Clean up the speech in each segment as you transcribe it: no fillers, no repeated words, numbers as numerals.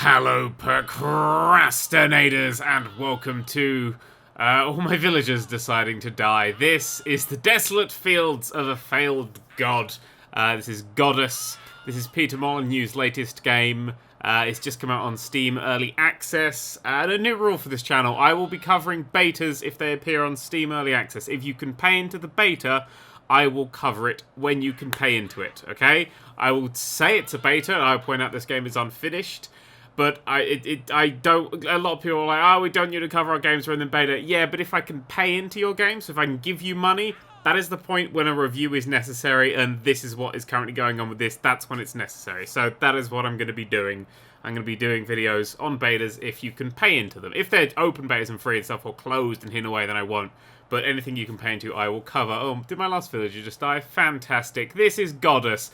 Hello, procrastinators, and welcome to all my villagers deciding to die. This is the desolate fields of a failed god. This is Godus. This is Peter Molyneux's latest game. It's just come out on Steam Early Access. And a new rule for this channel, I will be covering betas if they appear on Steam Early Access. If you can pay into the beta, I will cover it when you can pay into it, okay? I will say it's a beta, and I'll point out this game is unfinished. But I don't. A lot of people are like, oh, we don't need to cover our games when in the beta. Yeah, but if I can pay into your games, if I can give you money, that is the point when a review is necessary, and this is what is currently going on with this. That's when it's necessary. So that is what I'm going to be doing. I'm going to be doing videos on betas if you can pay into them. If they're open betas and free and stuff, or closed and hidden away, then I won't. But anything you can pay into, I will cover. Oh, did my last villager just die? Fantastic. This is Godus.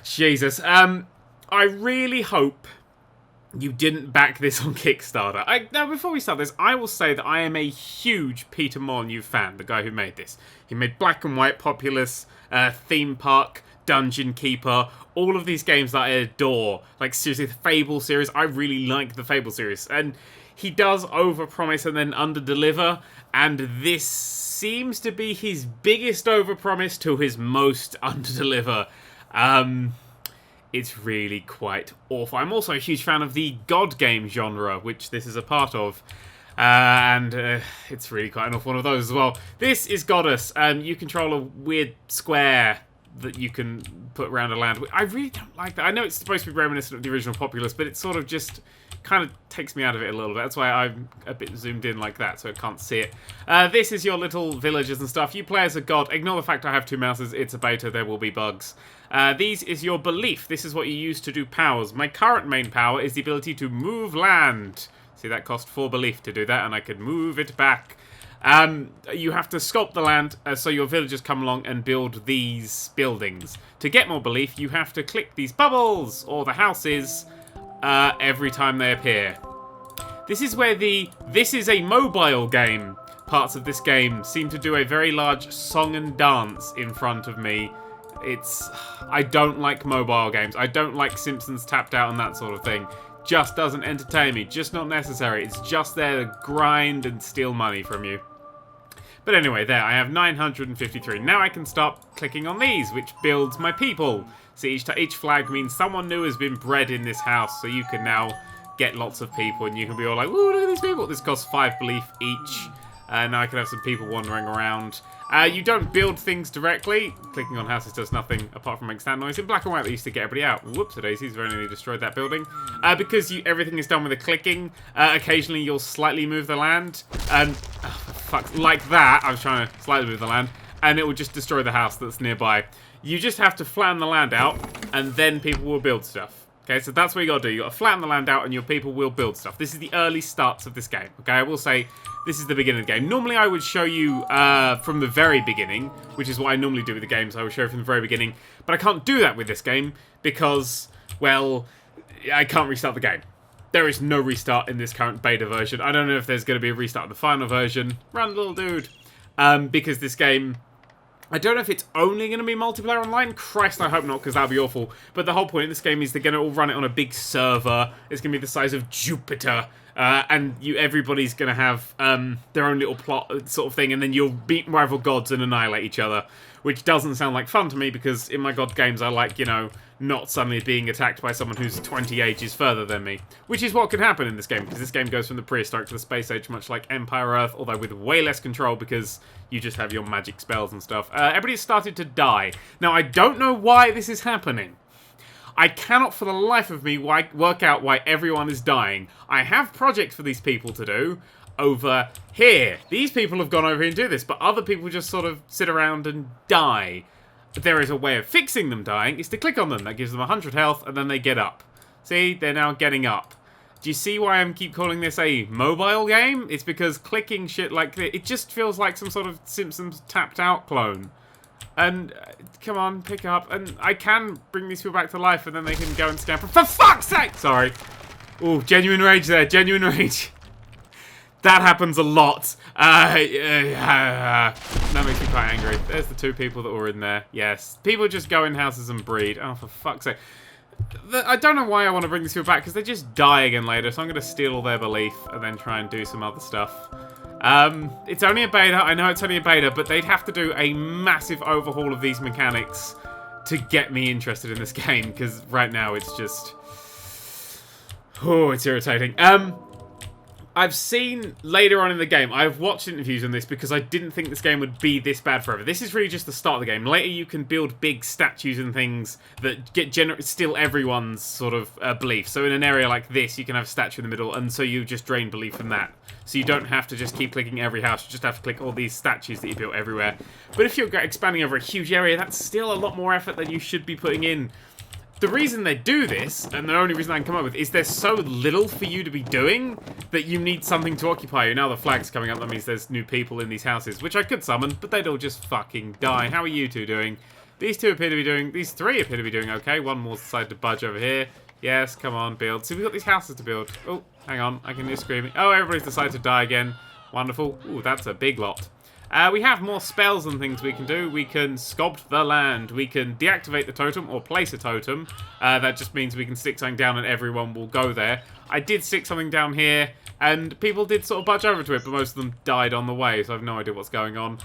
Jesus. I really hope you didn't back this on Kickstarter. Now, before we start this, I will say that I am a huge Peter Molyneux fan, the guy who made this. He made Black and White, Populous, Theme Park, Dungeon Keeper, all of these games that I adore. Like, seriously, the Fable series, I really like the Fable series. And he does overpromise and then underdeliver, and this seems to be his biggest overpromise to his most underdeliver. It's really quite awful. I'm also a huge fan of the God game genre, which this is a part of. It's really quite an awful one of those as well. This is Godus. You control a weird square that you can put around a land. I really don't like that. I know it's supposed to be reminiscent of the original Populous, but it sort of just kind of takes me out of it a little bit. That's why I'm a bit zoomed in like that, so I can't see it. This is your little villagers and stuff. You play as a god. Ignore the fact I have two mouses. It's a beta. There will be bugs. These is your belief. This is what you use to do powers. My current main power is the ability to move land. See, that cost 4 belief to do that, and I could move it back. You have to sculpt the land so your villagers come along and build these buildings. To get more belief, you have to click these bubbles, or the houses, every time they appear. This is where this is a mobile game. Parts of this game seem to do a very large song and dance in front of me. I don't like mobile games. I don't like Simpsons Tapped Out and that sort of thing. Just doesn't entertain me. Just not necessary. It's just there to grind and steal money from you. But anyway, there, I have 953. Now I can start clicking on these, which builds my people. See, each flag means someone new has been bred in this house, so you can now get lots of people, and you can be all like, ooh, look at these people. This costs 5 belief each. Now I can have some people wandering around. You don't build things directly. Clicking on houses does nothing apart from make sound noise. In Black and White, they used to get everybody out. Whoops-a-daisies, very nearly destroyed that building. Because everything is done with a clicking, occasionally you'll slightly move the land. And, like that, I was trying to slightly move the land, and it will just destroy the house that's nearby. You just have to flatten the land out, and then people will build stuff. Okay, so that's what you gotta do. You gotta flatten the land out, and your people will build stuff. This is the early starts of this game. Okay, I will say this is the beginning of the game. Normally, I would show you from the very beginning, which is what I normally do with the games. I would show you from the very beginning, but I can't do that with this game because, well, I can't restart the game. There is no restart in this current beta version. I don't know if there's going to be a restart in the final version. Run, little dude. Because this game, I don't know if it's only going to be multiplayer online. Christ, I hope not, because that would be awful. But the whole point of this game is they're going to all run it on a big server. It's going to be the size of Jupiter. And everybody's going to have their own little plot sort of thing. And then you'll beat rival gods and annihilate each other. Which doesn't sound like fun to me, because in my god games I like, not suddenly being attacked by someone who's 20 ages further than me. Which is what can happen in this game, because this game goes from the prehistoric to the space age, much like Empire Earth, although with way less control, because you just have your magic spells and stuff. Everybody's started to die. Now, I don't know why this is happening. I cannot for the life of me work out why everyone is dying. I have projects for these people to do over here. These people have gone over here and do this, but other people just sort of sit around and die. There is a way of fixing them dying, is to click on them. That gives them 100 health, and then they get up. See? They're now getting up. Do you see why I keep calling this a mobile game? It's because clicking shit like this, it just feels like some sort of Simpsons Tapped Out clone. And, come on, pick up. And I can bring these people back to life, and then they can go and scamper. For fuck's sake! Sorry. Ooh, genuine rage there. Genuine rage. That happens a lot. That makes me quite angry. There's the 2 people that were in there. Yes. People just go in houses and breed. Oh, for fuck's sake. I don't know why I want to bring these people back, because they just die again later, so I'm going to steal all their belief and then try and do some other stuff. It's only a beta, I know it's only a beta, but they'd have to do a massive overhaul of these mechanics to get me interested in this game, because right now it's just... Oh, it's irritating. I've seen later on in the game, I've watched interviews on this because I didn't think this game would be this bad forever. This is really just the start of the game. Later you can build big statues and things that steal everyone's sort of belief. So in an area like this, you can have a statue in the middle, and so you just drain belief from that. So you don't have to just keep clicking every house, you just have to click all these statues that you built everywhere. But if you're expanding over a huge area, that's still a lot more effort than you should be putting in. The reason they do this, and the only reason I can come up with, is there's so little for you to be doing that you need something to occupy you. Now the flag's coming up, that means there's new people in these houses, which I could summon, but they'd all just fucking die. How are you two doing? These two appear to be doing, these three appear to be doing okay. One more decided to budge over here. Yes, come on, build. See, we've got these houses to build. Oh, hang on, I can hear screaming. Oh, everybody's decided to die again. Wonderful. Ooh, that's a big lot. We have more spells and things we can do. We can sculpt the land. We can deactivate the totem or place a totem. That just means we can stick something down and everyone will go there. I did stick something down here and people did sort of budge over to it, but most of them died on the way, so I have no idea what's going on.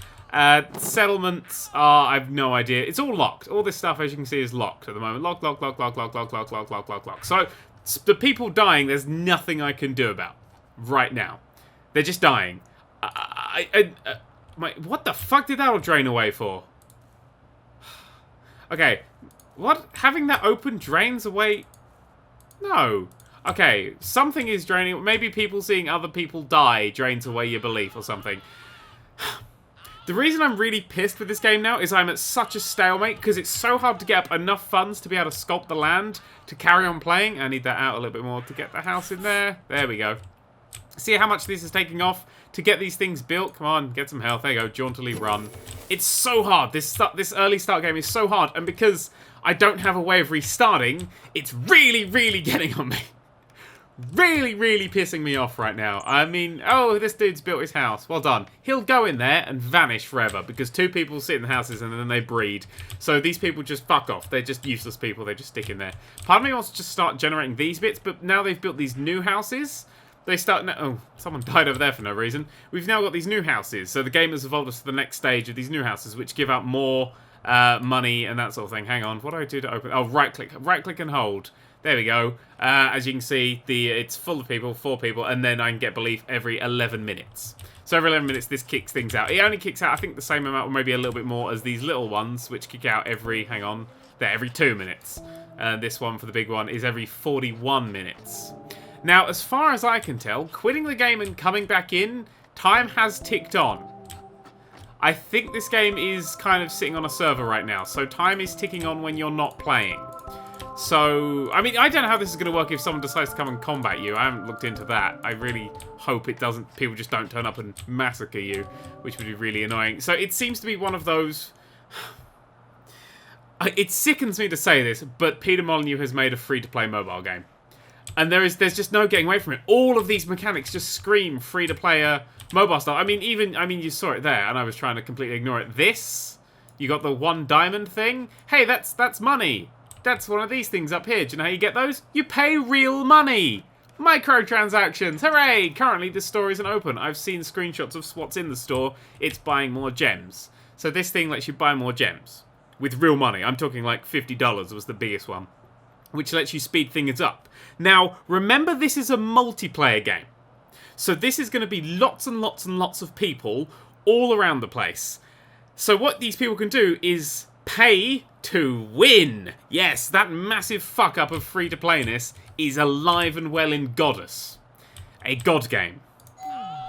Settlements are, I have no idea. It's all locked. All this stuff, as you can see, is locked at the moment. Lock, lock, lock, lock, lock, lock, lock, lock, lock, lock, lock. So the people dying, there's nothing I can do about right now. They're just dying. What the fuck did that all drain away for? Okay, what? Having that open drains away? No. Okay, something is draining. Maybe people seeing other people die drains away your belief or something. The reason I'm really pissed with this game now is I'm at such a stalemate because it's so hard to get up enough funds to be able to sculpt the land to carry on playing. I need that out a little bit more to get the house in there. There we go. See how much this is taking off to get these things built? Come on, get some health. There you go, jauntily run. It's so hard. This early start game is so hard. And because I don't have a way of restarting, it's really, really getting on me. Really, really pissing me off right now. I mean, oh, this dude's built his house. Well done. He'll go in there and vanish forever because two people sit in the houses and then they breed. So these people just fuck off. They're just useless people. They just stick in there. Part of me wants to just start generating these bits, but now they've built these new houses. They start... Oh, someone died over there for no reason. We've now got these new houses. So the game has evolved us to the next stage of these new houses, which give out more money and that sort of thing. Hang on. What do I do to open... Oh, right-click. Right-click and hold. There we go. As you can see, it's full of people, 4 people, and then I can get belief every 11 minutes. So every 11 minutes, this kicks things out. It only kicks out, I think, the same amount, or maybe a little bit more, as these little ones, which kick out every... Hang on. There, every 2 minutes. This one, for the big one, is every 41 minutes. Now, as far as I can tell, quitting the game and coming back in, time has ticked on. I think this game is kind of sitting on a server right now, so time is ticking on when you're not playing. So, I mean, I don't know how this is going to work if someone decides to come and combat you. I haven't looked into that. I really hope it doesn't, people just don't turn up and massacre you, which would be really annoying. So it seems to be one of those... It sickens me to say this, but Peter Molyneux has made a free-to-play mobile game. And there's just no getting away from it. All of these mechanics just scream free-to-player mobile style. I mean, you saw it there, and I was trying to completely ignore it. This, you got the 1 diamond thing. Hey, that's money. That's one of these things up here. Do you know how you get those? You pay real money. Microtransactions. Hooray! Currently, this store isn't open. I've seen screenshots of what's in the store. It's buying more gems. So this thing lets you buy more gems with real money. I'm talking like $50 was the biggest one, which lets you speed things up. Now, remember, this is a multiplayer game. So this is going to be lots and lots and lots of people all around the place. So what these people can do is pay to win. Yes, that massive fuck-up of free-to-playness is alive and well in Godus. A god game.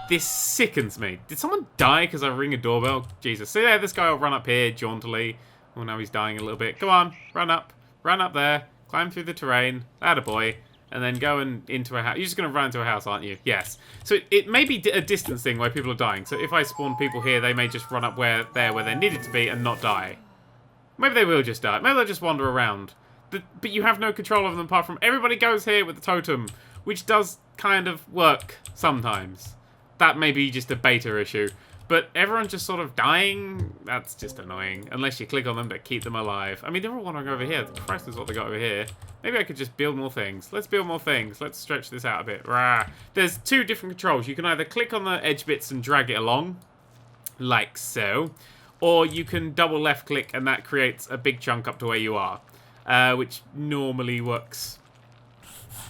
This sickens me. Did someone die because I ring a doorbell? Jesus. See there, this guy will run up here jauntily. Oh, now he's dying a little bit. Come on, run up. Run up there. Climb through the terrain. Attaboy. And then go into a house. You're just going to run into a house, aren't you? Yes. So it may be a distance thing where people are dying. So if I spawn people here, they may just run up where they needed to be and not die. Maybe they will just die. Maybe they'll just wander around. But you have no control of them apart from everybody goes here with the totem, which does kind of work sometimes. That may be just a beta issue. But everyone's just sort of dying. That's just annoying. Unless you click on them to keep them alive. I mean, they're all wandering over here. Christ knows what they got over here. Maybe I could just build more things. Let's build more things. Let's stretch this out a bit. Rah. There's two different controls. You can either click on the edge bits and drag it along, like so. Or you can double left click and that creates a big chunk up to where you are. Which normally works.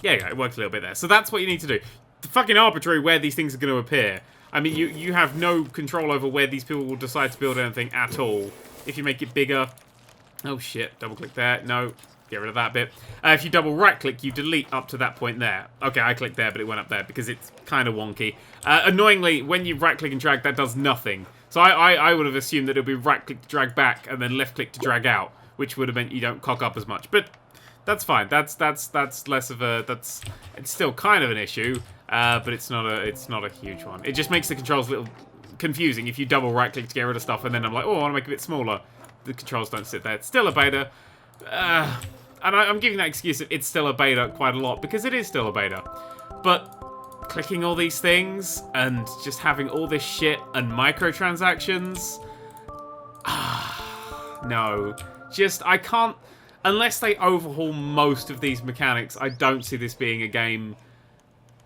Yeah, it works a little bit there. So that's what you need to do. It's fucking arbitrary where these things are going to appear. I mean, you have no control over where these people will decide to build anything at all. If you make it bigger... Oh, shit. Double click there. No. Get rid of that bit. If you double right click, you delete up to that point there. Okay, I clicked there, but it went up there because it's kind of wonky. Annoyingly, when you right click and drag, that does nothing. So I would have assumed that it would be right click to drag back and then left click to drag out, which would have meant you don't cock up as much. But that's fine. That's less of a... It's still kind of an issue. But it's not a huge one. It just makes the controls a little confusing if you double right click to get rid of stuff and then I'm like, oh, I want to make it a bit smaller. The controls don't sit there. It's still a beta. And I'm giving that excuse that it's still a beta quite a lot because it is still a beta. But clicking all these things and just having all this shit and microtransactions. No. Just, I can't... Unless they overhaul most of these mechanics, I don't see this being a game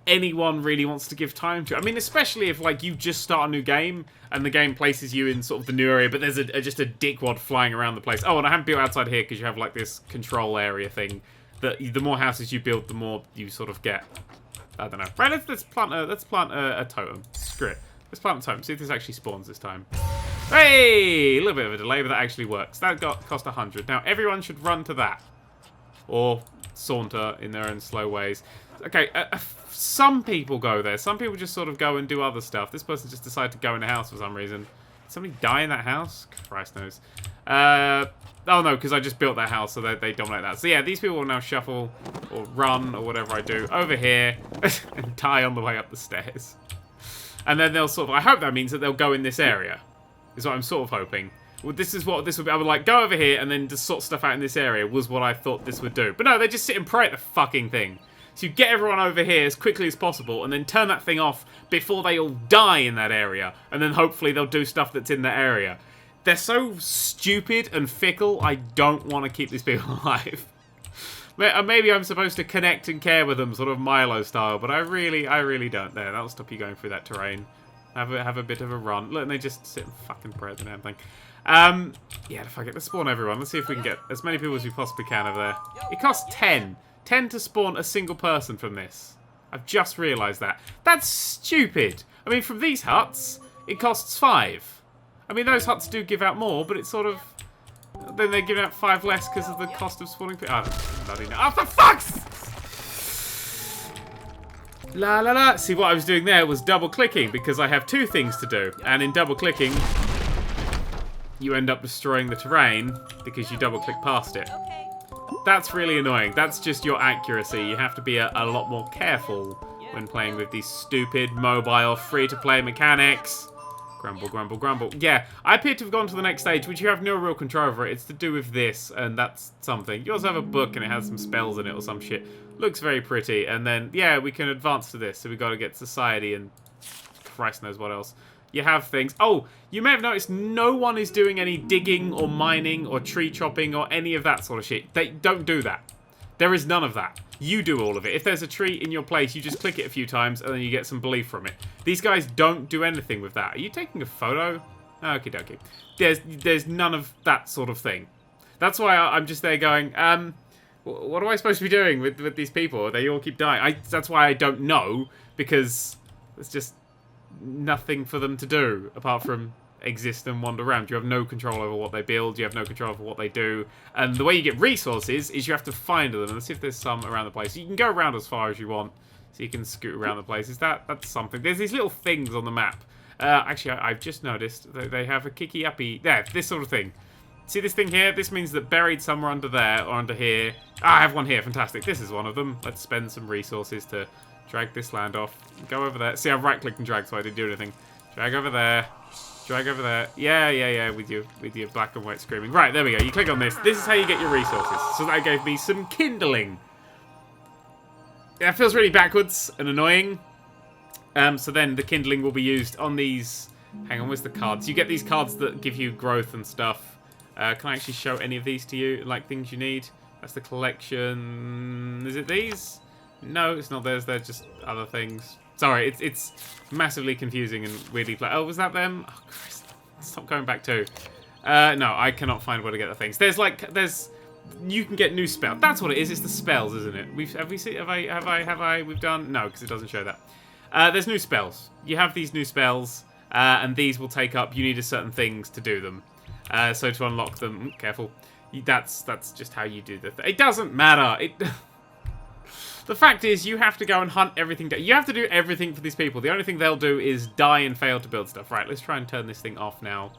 anyone really wants to give time to. I mean, especially if, like, you just start a new game and the game places you in sort of the new area, but there's just a dickwad flying around the place. Oh, and I haven't built outside here because you have, like, this control area thing that the more houses you build, the more you sort of get. I don't know. Right, let's plant a totem. Screw it. Let's plant a totem. See if this actually spawns this time. Hey! A little bit of a delay, but that actually works. That cost 100. Now, everyone should run to that. Or saunter in their own slow ways. Okay, some people go there. Some people just sort of go and do other stuff. This person just decided to go in the house for some reason. Did somebody die in that house? Christ knows. Oh no, because I just built that house, so they dominate that. So yeah, these people will now shuffle, or run, or whatever I do, over here, and die on the way up the stairs. And then they'll sort of, I hope that means that they'll go in this area, is what I'm sort of hoping. Well, this is what this would be. I would like, go over here, and then just sort stuff out in this area, was what I thought this would do. But no, they just sit and pray at the fucking thing. So you get everyone over here as quickly as possible, and then turn that thing off before they all die in that area. And then hopefully they'll do stuff that's in that area. They're so stupid and fickle, I don't want to keep these people alive. Maybe I'm supposed to connect and care with them, sort of Milo style, but I really don't. There, that'll stop you going through that terrain. Have a bit of a run. Look, and they just sit and fucking pray at the damn thing. Yeah, fuck it. Let's spawn everyone. Let's see if we can get as many people as we possibly can over there. It costs 10. 10 to spawn a single person from this. I've just realised that. That's stupid. I mean, from these huts, it costs 5. I mean, those huts do give out more, but it's sort of... Then they're giving out 5 less because of the cost of spawning people. I don't bloody know. Oh, for fuck's... La la la. See, what I was doing there was double clicking because I have 2 things to do. And in double clicking, you end up destroying the terrain because you double click past it. That's really annoying. That's just your accuracy. You have to be a lot more careful when playing with these stupid mobile free-to-play mechanics. Grumble, grumble, grumble. Yeah, I appear to have gone to the next stage, which you have no real control over. It's to do with this, and that's something. You also have a book, and it has some spells in it or some shit. Looks very pretty. And then, yeah, we can advance to this. So we've got to get society and Christ knows what else. You have things. Oh, you may have noticed no one is doing any digging or mining or tree chopping or any of that sort of shit. They don't do that. There is none of that. You do all of it. If there's a tree in your place, you just click it a few times and then you get some belief from it. These guys don't do anything with that. Are you taking a photo? Okie dokie. There's none of that sort of thing. That's why I'm just there going, what am I supposed to be doing with these people? They all keep dying. That's why I don't know, because it's just nothing for them to do apart from exist and wander around. You have no control over what they build. You have no control over what they do. And the way you get resources is you have to find them. Let's see if there's some around the place. You can go around as far as you want, so you can scoot around the place. That's something. There's these little things on the map. Actually, I've just noticed that they have a kicky-uppy... There, this sort of thing. See this thing here? This means that buried somewhere under there or under here... I have one here. Fantastic. This is one of them. Let's spend some resources to drag this land off. Go over there. See, I right-clicked and dragged, so I didn't do anything. Drag over there. Drag over there. Yeah, with your black and white screaming. Right, there we go. You click on this. This is how you get your resources. So that gave me some kindling. That feels really backwards and annoying. So then the kindling will be used on these Hang on, where's the cards? You get these cards that give you growth and stuff. Can I actually show any of these to you? Like things you need? That's the collection. Is it these? No, it's not theirs. They're just other things. Sorry, it's massively confusing and weirdly play. Oh, was that them? Oh, Christ. Stop going back too. No, I cannot find where to get the things. You can get new spells. That's what it is. It's the spells, isn't it? We've done? No, because it doesn't show that. There's new spells. You have these new spells, and these will take up. You need certain things to do them. So to unlock them, careful. That's just how you do the thing. It doesn't matter. The fact is, you have to go and hunt everything down. You have to do everything for these people. The only thing they'll do is die and fail to build stuff. Right, let's try and turn this thing off now.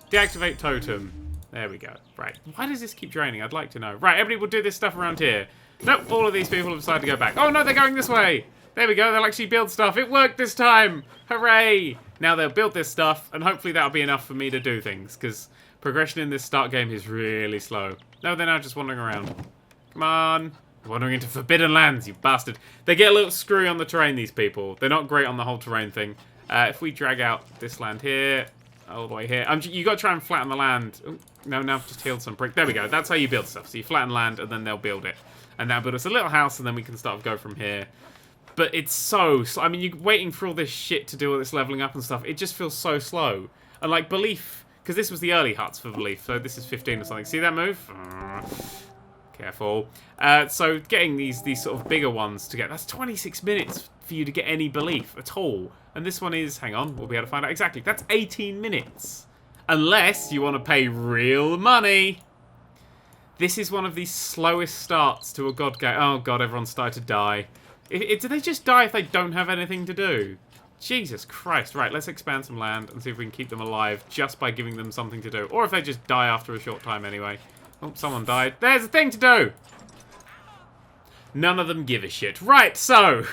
Deactivate totem. There we go. Right. Why does this keep draining? I'd like to know. Right, everybody will do this stuff around here. Nope, all of these people have decided to go back. Oh, no, they're going this way. There we go. They'll actually build stuff. It worked this time. Hooray. Now they'll build this stuff, and hopefully that'll be enough for me to do things, because progression in this start game is really slow. No, they're now just wandering around. Come on. Wandering into forbidden lands, you bastard. They get a little screwy on the terrain, these people. They're not great on the whole terrain thing. If we drag out this land here, all the way here. You got to try and flatten the land. Ooh, no, now I've just healed some brick. There we go. That's how you build stuff. So you flatten land, and then they'll build it. And now build us a little house, and then we can start to go from here. But it's so... I mean, you're waiting for all this shit to do all this leveling up and stuff. It just feels so slow. And like Belief... Because this was the early huts for Belief. So this is 15 or something. See that move? Careful. So getting these sort of bigger ones to get... That's 26 minutes for you to get any Belief at all. And this one is... Hang on. We'll be able to find out exactly. That's 18 minutes. Unless you want to pay real money. This is one of the slowest starts to a God game. Oh, God. Everyone's started to die. Do they just die if they don't have anything to do? Jesus Christ. Right, let's expand some land and see if we can keep them alive just by giving them something to do. Or if they just die after a short time anyway. Oh, someone died. There's a thing to do! None of them give a shit. Right, so...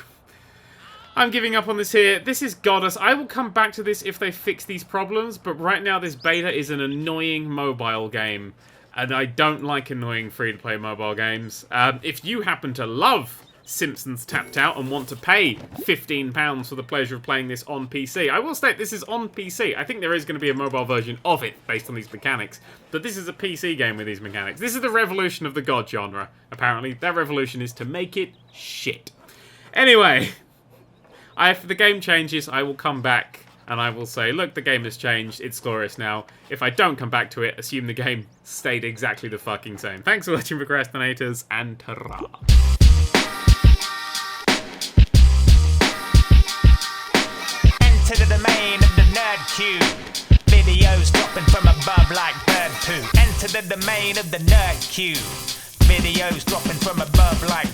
I'm giving up on this here. This is Godus. I will come back to this if they fix these problems, but right now this beta is an annoying mobile game. And I don't like annoying free-to-play mobile games. If you happen to love Simpsons Tapped Out and want to pay £15 for the pleasure of playing this on PC. I will state this is on PC. I think there is going to be a mobile version of it based on these mechanics, but this is a PC game with these mechanics. This is the revolution of the God genre, apparently. That revolution is to make it shit. Anyway, if the game changes, I will come back and I will say, look, the game has changed. It's glorious now. If I don't come back to it, assume the game stayed exactly the fucking same. Thanks for watching, procrastinators, and ta-ra. To the domain of the Nerd³ Videos dropping from above like bird poo. Enter the domain of the Nerd³ Videos dropping from above like